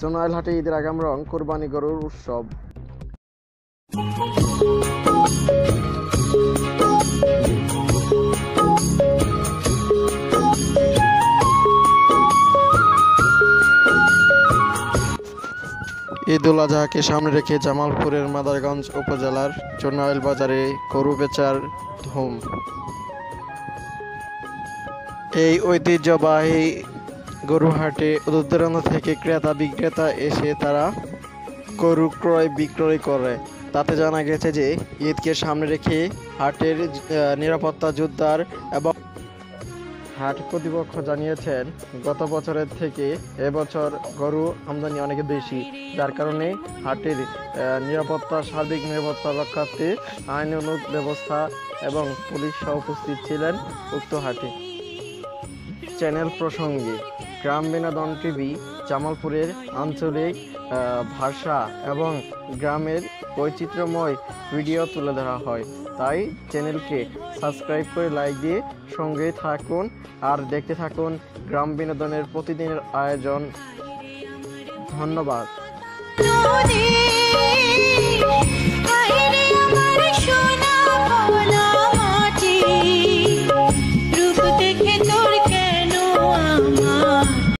চন্দ্রাইল হাটে ঈদের আগাম রং কোরবানি গরুর উৎসব। ঈদ উল আজহাকে সামনে রেখে জামালপুরের মাদারগঞ্জ উপজেলার চন্দ্রাইল বাজারে গরু বেচার ধুম। এই ঐতিহ্যবাহী গরু হাটে দূর দূরান্ত থেকে ক্রেতা বিক্রেতা এসে তারা গরু ক্রয় বিক্রয় করে। তাতে জানা গেছে যে ঈদকে সামনে রেখে হাটের নিরাপত্তা জোরদার এবং হাট কর্তৃপক্ষ জানিয়েছেন গত বছরের থেকে এবছর গরু আমদানি অনেক বেশি, যার কারণে হাটের সার্বিক নিরাপত্তা রক্ষার্থে আইনানুগ ব্যবস্থা এবং পুলিশ সহ উপস্থিত ছিলেন উক্ত হাটে। চ্যানেল প্রসঙ্গে গ্রাম বিনোদন টিভি জামালপুরের আঞ্চলিক ভাষা এবং গ্রামের বৈচিত্র্যময় ভিডিও তুলে ধরা হয়, তাই চ্যানেলকে সাবস্ক্রাইব করে লাইক দিয়ে সঙ্গে থাকুন আর দেখতে থাকুন গ্রাম বিনোদনের প্রতিদিনের আয়োজন। ধন্যবাদ।